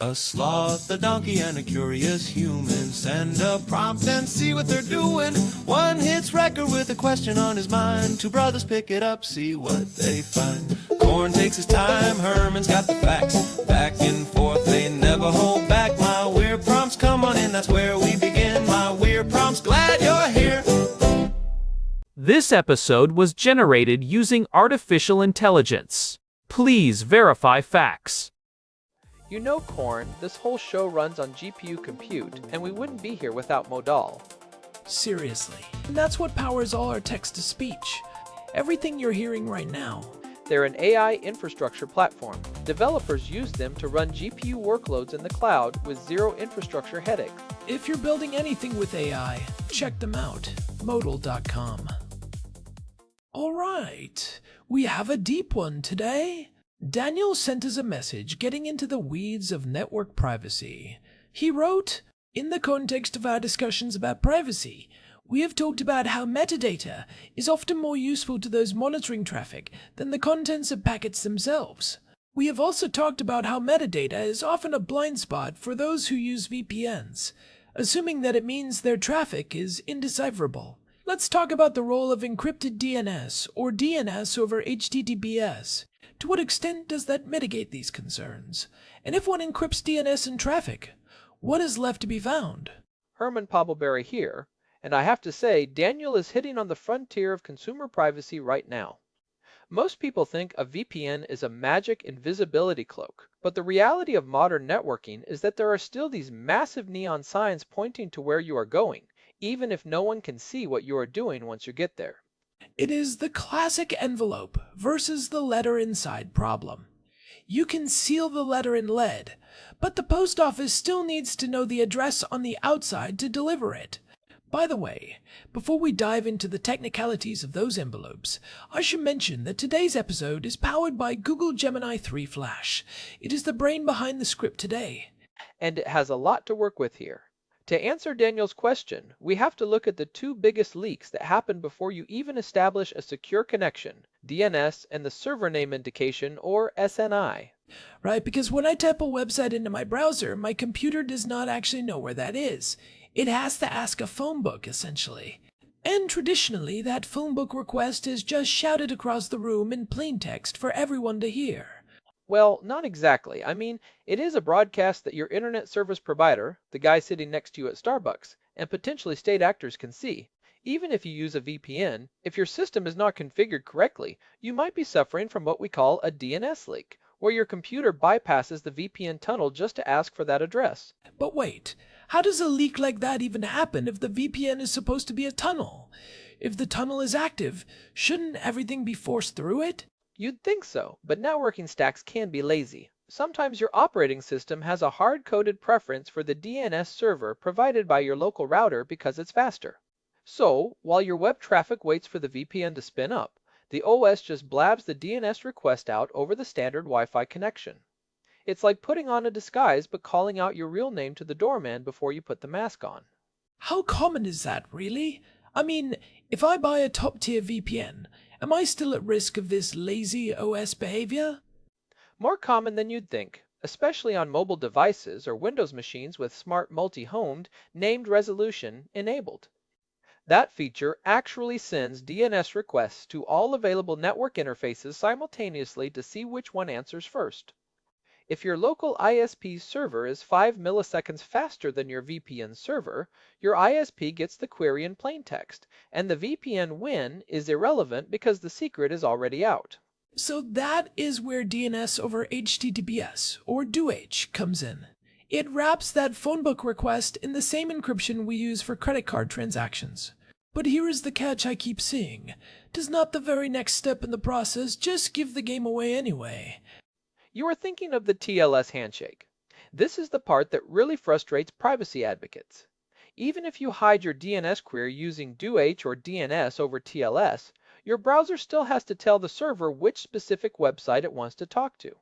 A sloth, a donkey, and a curious human. Send a prompt and see what they're doing. One hits record with a question on his mind. Two brothers pick it up, see what they find. Corn takes his time, Herman's got the facts. Back and forth, they never hold back. My weird prompts, come on in, that's where we begin. My weird prompts, glad you're here. This episode was generated using artificial intelligence. Please verify facts. You know, Corn, this whole show runs on GPU compute, and we wouldn't be here without Modal. Seriously. And that's what powers all our text-to-speech. Everything you're hearing right now. They're an AI infrastructure platform. Developers use them to run GPU workloads in the cloud with zero infrastructure headaches. If you're building anything with AI, check them out. Modal.com. Alright, we have a deep one today. Daniel sent us a message getting into the weeds of network privacy. He wrote, "In the context of our discussions about privacy, we have talked about how metadata is often more useful to those monitoring traffic than the contents of packets themselves. We have also talked about how metadata is often a blind spot for those who use VPNs, assuming that it means their traffic is indecipherable. Let's talk about the role of encrypted DNS or DNS over HTTPS. To what extent does that mitigate these concerns? And if one encrypts DNS in traffic, what is left to be found?" Herman Pobbleberry here, and I have to say, Daniel is hitting on the frontier of consumer privacy right now. Most people think a VPN is a magic invisibility cloak, but the reality of modern networking is that there are still these massive neon signs pointing to where you are going, even if no one can see what you are doing once you get there. It is the classic envelope versus the letter inside problem. You can seal the letter in lead, but the post office still needs to know the address on the outside to deliver it. By the way, before we dive into the technicalities of those envelopes, I should mention that today's episode is powered by Google Gemini 3 Flash. It is the brain behind the script today. And it has a lot to work with here. To answer Daniel's question, we have to look at the two biggest leaks that happen before you even establish a secure connection, DNS and the server name indication, or SNI. Right, because when I type a website into my browser, my computer does not actually know where that is. It has to ask a phone book, essentially. And traditionally, that phone book request is just shouted across the room in plain text for everyone to hear. Well, not exactly. I mean, it is a broadcast that your internet service provider, the guy sitting next to you at Starbucks, and potentially state actors can see. Even if you use a VPN, if your system is not configured correctly, you might be suffering from what we call a DNS leak, where your computer bypasses the VPN tunnel just to ask for that address. But wait, how does a leak like that even happen if the VPN is supposed to be a tunnel? If the tunnel is active, shouldn't everything be forced through it? You'd think so, but networking stacks can be lazy. Sometimes your operating system has a hard-coded preference for the DNS server provided by your local router because it's faster. So, while your web traffic waits for the VPN to spin up, the OS just blabs the DNS request out over the standard Wi-Fi connection. It's like putting on a disguise but calling out your real name to the doorman before you put the mask on. How common is that, really? I mean, if I buy a top-tier VPN, am I still at risk of this lazy OS behavior? More common than you'd think, especially on mobile devices or Windows machines with Smart Multi-Homed named resolution enabled. That feature actually sends DNS requests to all available network interfaces simultaneously to see which one answers first. If your local ISP server is 5 milliseconds faster than your VPN server, your ISP gets the query in plain text, and the VPN win is irrelevant because the secret is already out. So that is where DNS over HTTPS, or DOH, comes in. It wraps that phone book request in the same encryption we use for credit card transactions. But here is the catch I keep seeing. Does not the very next step in the process just give the game away anyway? You are thinking of the TLS handshake. This is the part that really frustrates privacy advocates. Even if you hide your DNS query using DOH or DNS over TLS, your browser still has to tell the server which specific website it wants to talk to.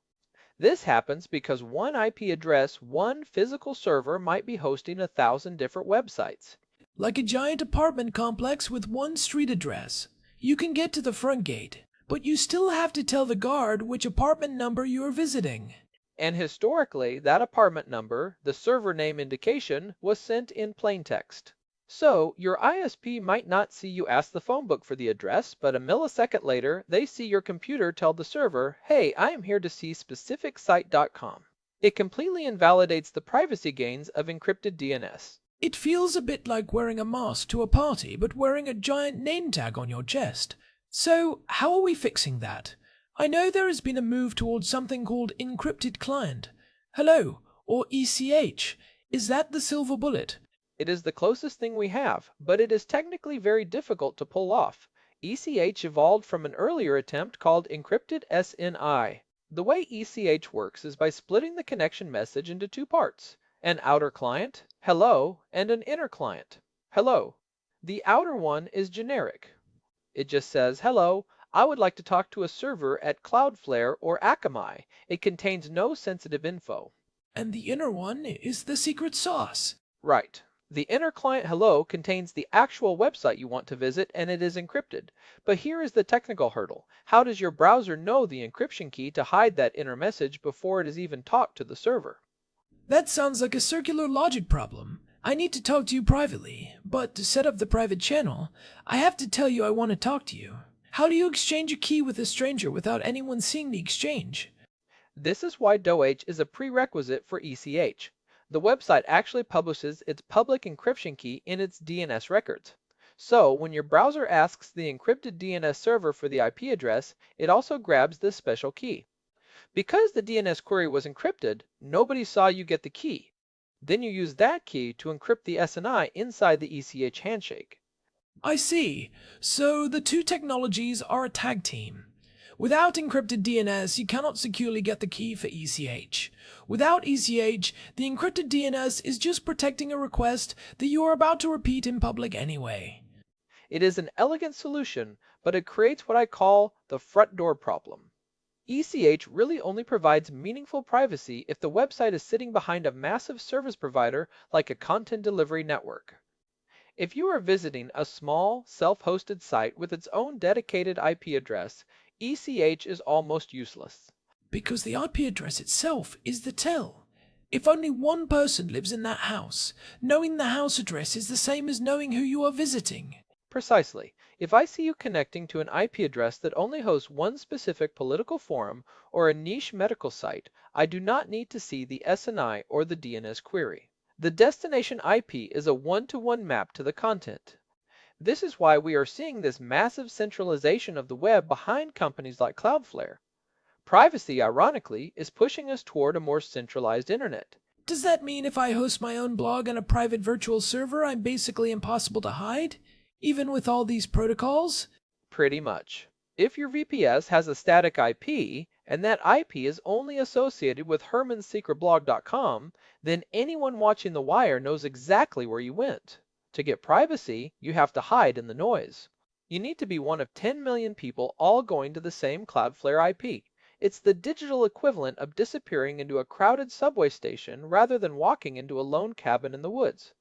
This happens because one IP address, one physical server might be hosting 1,000 different websites. Like a giant apartment complex with one street address. You can get to the front gate, but you still have to tell the guard which apartment number you are visiting. And historically, that apartment number, the server name indication, was sent in plain text. So, your ISP might not see you ask the phone book for the address, but a millisecond later, they see your computer tell the server, hey, I am here to see specificsite.com. It completely invalidates the privacy gains of encrypted DNS. It feels a bit like wearing a mask to a party, but wearing a giant name tag on your chest. So, how are we fixing that? I know there has been a move towards something called Encrypted Client Hello, or ECH. Is that the silver bullet? It is the closest thing we have, but it is technically very difficult to pull off. ECH evolved from an earlier attempt called Encrypted SNI. The way ECH works is by splitting the connection message into two parts, an outer client, hello, and an inner client, hello. The outer one is generic. It just says, hello, I would like to talk to a server at Cloudflare or Akamai. It contains no sensitive info. And the inner one is the secret sauce. Right. The inner client hello contains the actual website you want to visit and it is encrypted. But here is the technical hurdle. How does your browser know the encryption key to hide that inner message before it has even talked to the server? That sounds like a circular logic problem. I need to talk to you privately, but to set up the private channel, I have to tell you I want to talk to you. How do you exchange a key with a stranger without anyone seeing the exchange? This is why DOH is a prerequisite for ECH. The website actually publishes its public encryption key in its DNS records. So when your browser asks the encrypted DNS server for the IP address, it also grabs this special key. Because the DNS query was encrypted, nobody saw you get the key. Then you use that key to encrypt the SNI inside the ECH handshake. I see. So the two technologies are a tag team. Without encrypted DNS, you cannot securely get the key for ECH. Without ECH, the encrypted DNS is just protecting a request that you are about to repeat in public anyway. It is an elegant solution, but it creates what I call the front door problem. ECH really only provides meaningful privacy if the website is sitting behind a massive service provider like a content delivery network. If you are visiting a small, self-hosted site with its own dedicated IP address, ECH is almost useless. Because the IP address itself is the tell. If only one person lives in that house, knowing the house address is the same as knowing who you are visiting. Precisely. If I see you connecting to an IP address that only hosts one specific political forum or a niche medical site, I do not need to see the SNI or the DNS query. The destination IP is a one-to-one map to the content. This is why we are seeing this massive centralization of the web behind companies like Cloudflare. Privacy, ironically, is pushing us toward a more centralized internet. Does that mean if I host my own blog on a private virtual server, I'm basically impossible to hide? Even with all these protocols? Pretty much. If your VPS has a static IP, and that IP is only associated with hermansecretblog.com, then anyone watching The Wire knows exactly where you went. To get privacy, you have to hide in the noise. You need to be one of 10 million people all going to the same Cloudflare IP. It's the digital equivalent of disappearing into a crowded subway station rather than walking into a lone cabin in the woods.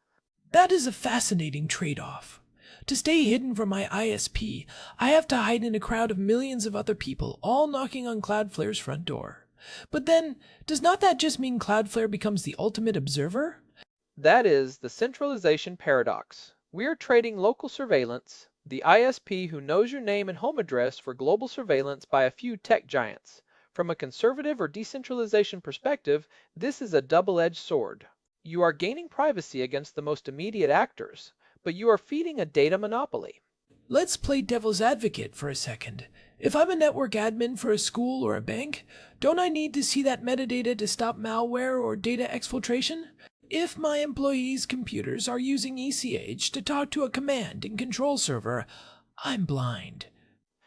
That is a fascinating trade-off. To stay hidden from my ISP, I have to hide in a crowd of millions of other people, all knocking on Cloudflare's front door. But then, does not that just mean Cloudflare becomes the ultimate observer? That is the centralization paradox. We are trading local surveillance, the ISP who knows your name and home address, for global surveillance by a few tech giants. From a conservative or decentralization perspective, this is a double-edged sword. You are gaining privacy against the most immediate actors, but you are feeding a data monopoly. Let's play devil's advocate for a second. If I'm a network admin for a school or a bank, don't I need to see that metadata to stop malware or data exfiltration? If my employees' computers are using ECH to talk to a command and control server, I'm blind.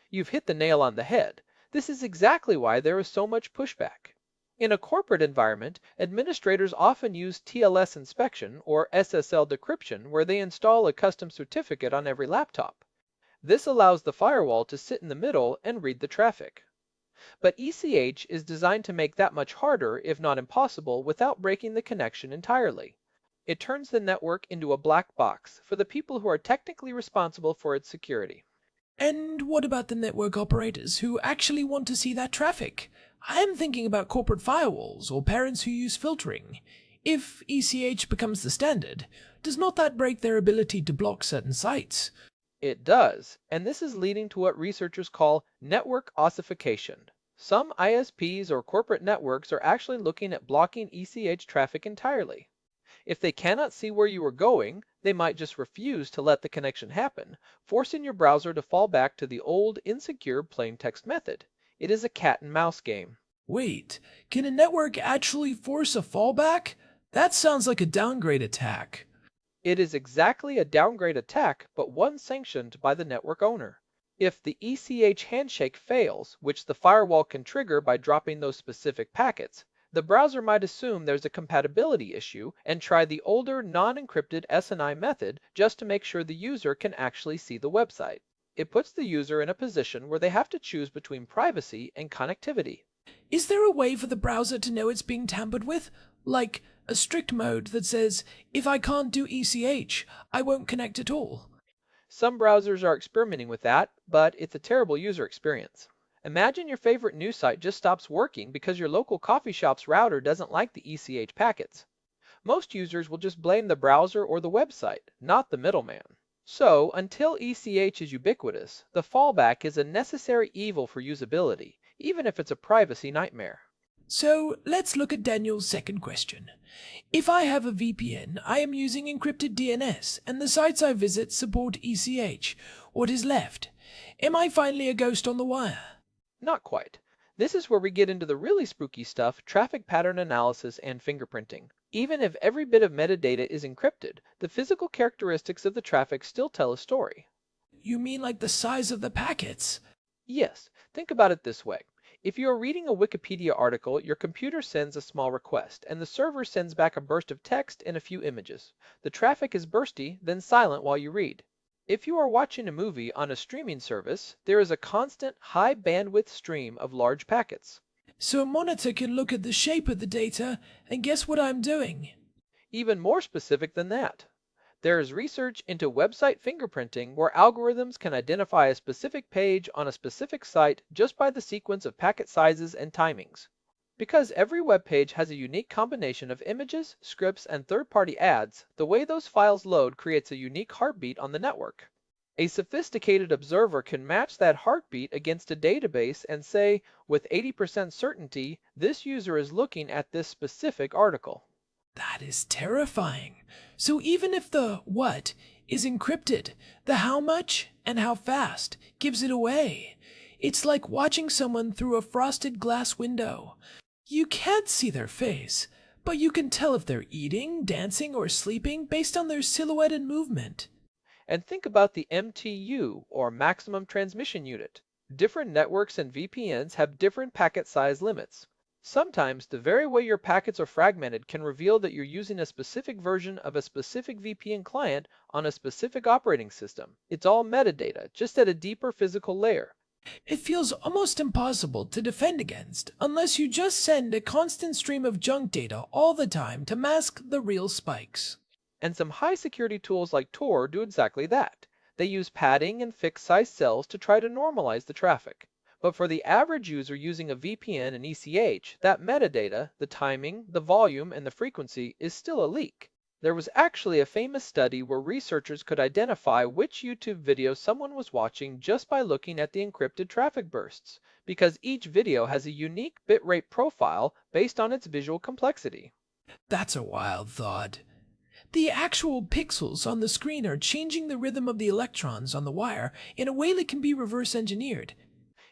You've hit the nail on the head. This is exactly why there is so much pushback. In a corporate environment, administrators often use TLS inspection or SSL decryption where they install a custom certificate on every laptop. This allows the firewall to sit in the middle and read the traffic. But ECH is designed to make that much harder, if not impossible, without breaking the connection entirely. It turns the network into a black box for the people who are technically responsible for its security. And what about the network operators who actually want to see that traffic? I am thinking about corporate firewalls or parents who use filtering. If ECH becomes the standard, does not that break their ability to block certain sites? It does, and this is leading to what researchers call network ossification. Some ISPs or corporate networks are actually looking at blocking ECH traffic entirely. If they cannot see where you are going, they might just refuse to let the connection happen, forcing your browser to fall back to the old, insecure plain text method. It is a cat and mouse game. Wait, can a network actually force a fallback? That sounds like a downgrade attack. It is exactly a downgrade attack, but one sanctioned by the network owner. If the ECH handshake fails, which the firewall can trigger by dropping those specific packets, the browser might assume there's a compatibility issue and try the older non-encrypted SNI method just to make sure the user can actually see the website. It puts the user in a position where they have to choose between privacy and connectivity. Is there a way for the browser to know it's being tampered with? Like a strict mode that says, if I can't do ECH, I won't connect at all? Some browsers are experimenting with that, but it's a terrible user experience. Imagine your favorite news site just stops working because your local coffee shop's router doesn't like the ECH packets. Most users will just blame the browser or the website, not the middleman. So, until ECH is ubiquitous, the fallback is a necessary evil for usability, even if it's a privacy nightmare. So let's look at Daniel's second question. If I have a VPN, I am using encrypted DNS, and the sites I visit support ECH. What is left? Am I finally a ghost on the wire? Not quite. This is where we get into the really spooky stuff, traffic pattern analysis and fingerprinting. Even if every bit of metadata is encrypted, the physical characteristics of the traffic still tell a story. You mean like the size of the packets? Yes, think about it this way. If you are reading a Wikipedia article, your computer sends a small request, and the server sends back a burst of text and a few images. The traffic is bursty, then silent while you read. If you are watching a movie on a streaming service, there is a constant high bandwidth stream of large packets. So a monitor can look at the shape of the data and guess what I'm doing. Even more specific than that. There is research into website fingerprinting where algorithms can identify a specific page on a specific site just by the sequence of packet sizes and timings. Because every web page has a unique combination of images, scripts, and third-party ads, the way those files load creates a unique heartbeat on the network. A sophisticated observer can match that heartbeat against a database and say, with 80% certainty, this user is looking at this specific article. That is terrifying. So even if the what is encrypted, the how much and how fast gives it away. It's like watching someone through a frosted glass window. You can't see their face, but you can tell if they're eating, dancing, or sleeping based on their silhouette and movement. And think about the MTU, or maximum transmission unit. Different networks and VPNs have different packet size limits. Sometimes the very way your packets are fragmented can reveal that you're using a specific version of a specific VPN client on a specific operating system. It's all metadata, just at a deeper physical layer. It feels almost impossible to defend against unless you just send a constant stream of junk data all the time to mask the real spikes. And some high security tools like Tor do exactly that. They use padding and fixed size cells to try to normalize the traffic. But for the average user using a VPN and ECH, that metadata, the timing, the volume, and the frequency is still a leak. There was actually a famous study where researchers could identify which YouTube video someone was watching just by looking at the encrypted traffic bursts, because each video has a unique bitrate profile based on its visual complexity. That's a wild thought. The actual pixels on the screen are changing the rhythm of the electrons on the wire in a way that can be reverse engineered.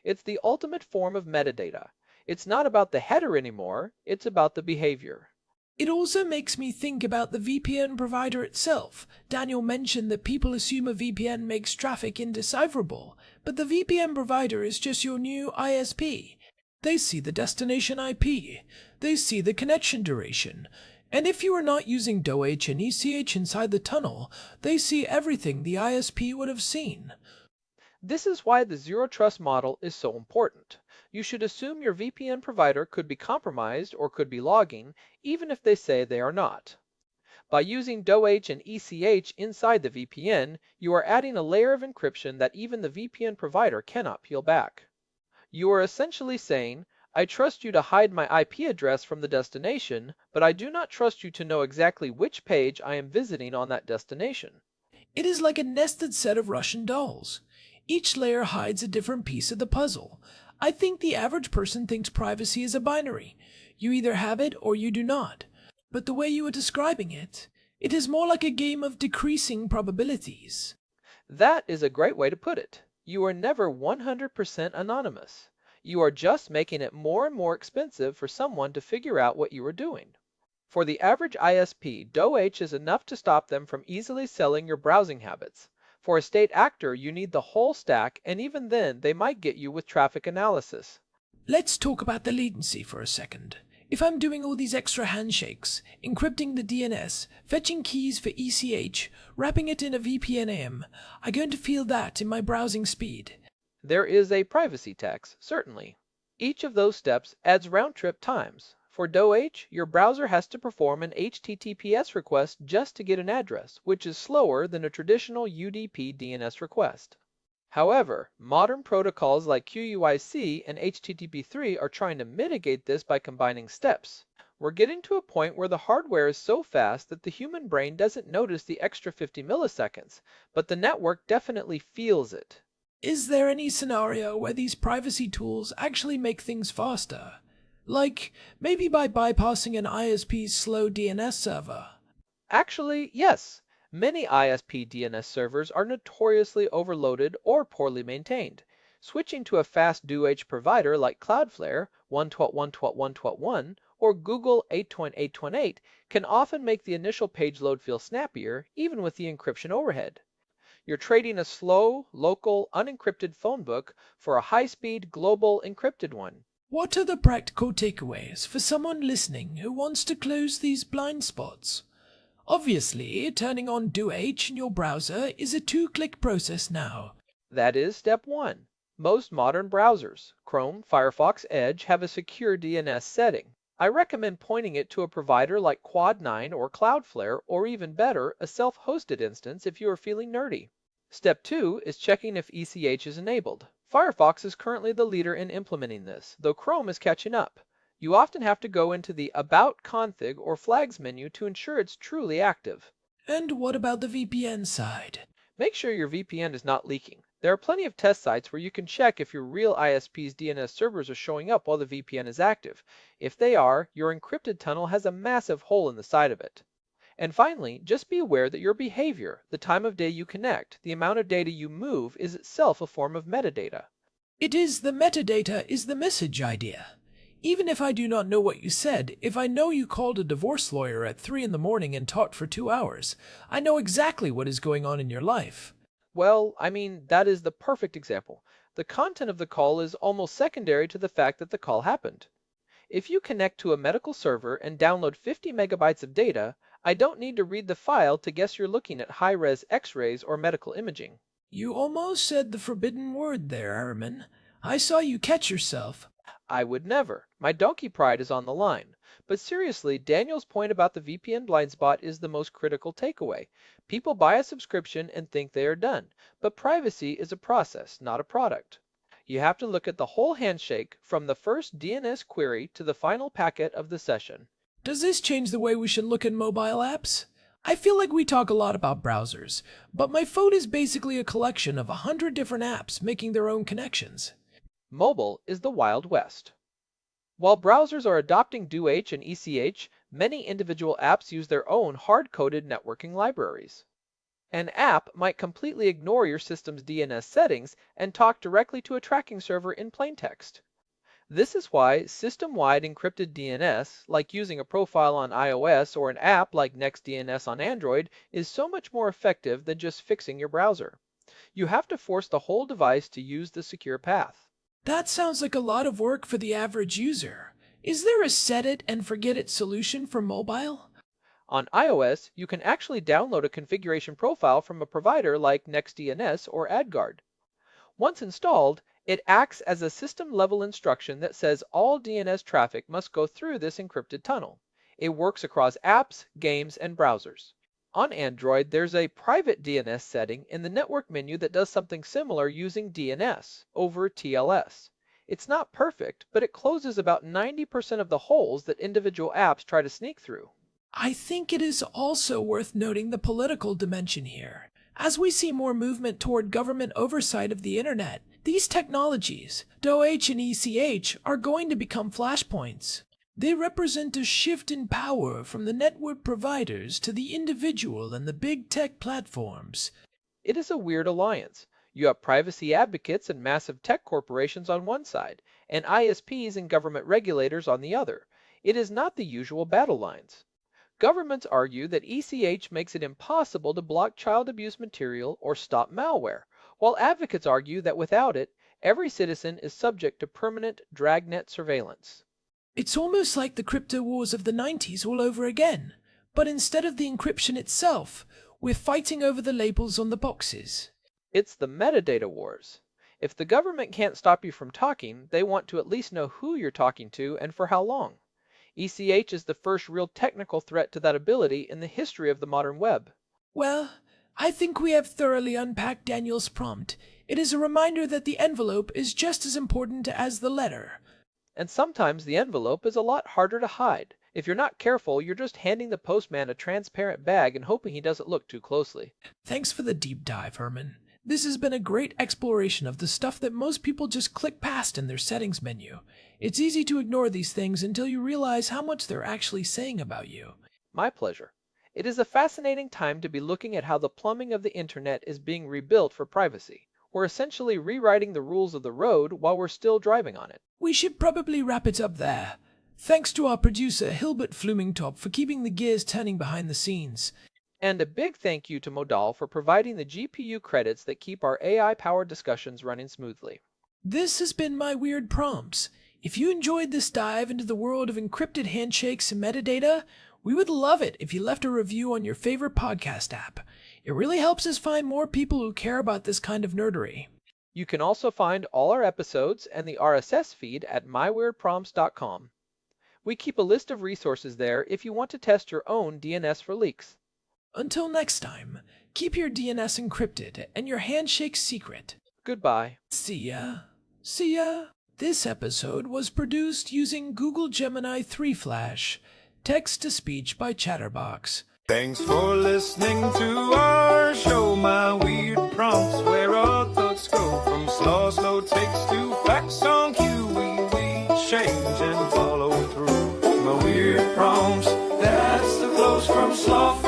It's the ultimate form of metadata. It's not about the header anymore, it's about the behavior. It also makes me think about the VPN provider itself. Daniel mentioned that people assume a VPN makes traffic indecipherable, but the VPN provider is just your new ISP. They see the destination IP, they see the connection duration, and if you are not using DOH and ECH inside the tunnel, they see everything the ISP would have seen. This is why the zero trust model is so important. You should assume your VPN provider could be compromised or could be logging, even if they say they are not. By using DOH and ECH inside the VPN, you are adding a layer of encryption that even the VPN provider cannot peel back. You are essentially saying, I trust you to hide my IP address from the destination, but I do not trust you to know exactly which page I am visiting on that destination. It is like a nested set of Russian dolls. Each layer hides a different piece of the puzzle. I think the average person thinks privacy is a binary. You either have it or you do not. But the way you are describing it, it is more like a game of decreasing probabilities. That is a great way to put it. You are never 100% anonymous. You are just making it more and more expensive for someone to figure out what you are doing. For the average ISP, DOH is enough to stop them from easily selling your browsing habits. For a state actor, you need the whole stack, and even then, they might get you with traffic analysis. Let's talk about the latency for a second. If I'm doing all these extra handshakes, encrypting the DNS, fetching keys for ECH, wrapping it in a VPN, I'm going to feel that in my browsing speed. There is a privacy tax, certainly. Each of those steps adds round-trip times. For DOH, your browser has to perform an HTTPS request just to get an address, which is slower than a traditional UDP DNS request. However, modern protocols like QUIC and HTTP3 are trying to mitigate this by combining steps. We're getting to a point where the hardware is so fast that the human brain doesn't notice the extra 50 milliseconds, but the network definitely feels it. Is there any scenario where these privacy tools actually make things faster? Like, maybe by bypassing an ISP's slow DNS server? Actually, yes. Many ISP DNS servers are notoriously overloaded or poorly maintained. Switching to a fast DOH provider like Cloudflare 1.1.1.1 or Google 8.8.8 can often make the initial page load feel snappier, even with the encryption overhead. You're trading a slow, local, unencrypted phone book for a high-speed, global, encrypted one. What are the practical takeaways for someone listening who wants to close these blind spots? Obviously, turning on DOH in your browser is a two-click process now. That is step one. Most modern browsers, Chrome, Firefox, Edge, have a secure DNS setting. I recommend pointing it to a provider like Quad9 or Cloudflare, or even better, a self-hosted instance if you are feeling nerdy. Step 2 is checking if ECH is enabled. Firefox is currently the leader in implementing this, though Chrome is catching up. You often have to go into the About Config or Flags menu to ensure it's truly active. And what about the VPN side? Make sure your VPN is not leaking. There are plenty of test sites where you can check if your real ISP's DNS servers are showing up while the VPN is active. If they are, your encrypted tunnel has a massive hole in the side of it. And finally, just be aware that your behavior, the time of day you connect, the amount of data you move is itself a form of metadata. It is the metadata is the message idea. Even if I do not know what you said, if I know you called a divorce lawyer at 3 in the morning and talked for 2 hours, I know exactly what is going on in your life. Well, that is the perfect example. The content of the call is almost secondary to the fact that the call happened. If you connect to a medical server and download 50 megabytes of data, I don't need to read the file to guess you're looking at high-res X-rays or medical imaging. You almost said the forbidden word there, Airman. I saw you catch yourself. I would never. My donkey pride is on the line. But seriously, Daniel's point about the VPN blind spot is the most critical takeaway. People buy a subscription and think they are done, but privacy is a process, not a product. You have to look at the whole handshake from the first DNS query to the final packet of the session. Does this change the way we should look at mobile apps? I feel like we talk a lot about browsers, but my phone is basically a collection of 100 different apps making their own connections. Mobile is the Wild West. While browsers are adopting DOH and ECH, many individual apps use their own hard-coded networking libraries. An app might completely ignore your system's DNS settings and talk directly to a tracking server in plain text. This is why system-wide encrypted DNS, like using a profile on iOS or an app like NextDNS on Android, is so much more effective than just fixing your browser. You have to force the whole device to use the secure path. That sounds like a lot of work for the average user. Is there a set it and forget it solution for mobile? On iOS, you can actually download a configuration profile from a provider like NextDNS or AdGuard. Once installed, it acts as a system-level instruction that says all DNS traffic must go through this encrypted tunnel. It works across apps, games, and browsers. On Android, there's a private DNS setting in the network menu that does something similar using DNS over TLS. It's not perfect, but it closes about 90% of the holes that individual apps try to sneak through. I think it is also worth noting the political dimension here. As we see more movement toward government oversight of the internet, these technologies, DOH and ECH, are going to become flashpoints. They represent a shift in power from the network providers to the individual and the big tech platforms. It is a weird alliance. You have privacy advocates and massive tech corporations on one side, and ISPs and government regulators on the other. It is not the usual battle lines. Governments argue that ECH makes it impossible to block child abuse material or stop malware, while advocates argue that without it, every citizen is subject to permanent dragnet surveillance. It's almost like the crypto wars of the 90s all over again, but instead of the encryption itself, we're fighting over the labels on the boxes. It's the metadata wars. If the government can't stop you from talking, they want to at least know who you're talking to and for how long. ECH is the first real technical threat to that ability in the history of the modern web. Well, I think we have thoroughly unpacked Daniel's prompt. It is a reminder that the envelope is just as important as the letter. And sometimes the envelope is a lot harder to hide. If you're not careful, you're just handing the postman a transparent bag and hoping he doesn't look too closely. Thanks for the deep dive, Herman. This has been a great exploration of the stuff that most people just click past in their settings menu. It's easy to ignore these things until you realize how much they're actually saying about you. My pleasure. It is a fascinating time to be looking at how the plumbing of the internet is being rebuilt for privacy. We're essentially rewriting the rules of the road while we're still driving on it. We should probably wrap it up there. Thanks to our producer Hilbert Flumingtop for keeping the gears turning behind the scenes. And a big thank you to Modal for providing the GPU credits that keep our AI-powered discussions running smoothly. This has been My Weird Prompts. If you enjoyed this dive into the world of encrypted handshakes and metadata, we would love it if you left a review on your favorite podcast app. It really helps us find more people who care about this kind of nerdery. You can also find all our episodes and the RSS feed at myweirdprompts.com. We keep a list of resources there if you want to test your own DNS for leaks. Until next time, keep your DNS encrypted and your handshake secret. Goodbye. See ya. See ya. This episode was produced using Google Gemini 3 Flash, text-to-speech by Chatterbox. Thanks for listening to our show, My Weird Prompts, where our thoughts go from slow takes to facts on cue. We change and follow through. My Weird Prompts, that's the close from sloth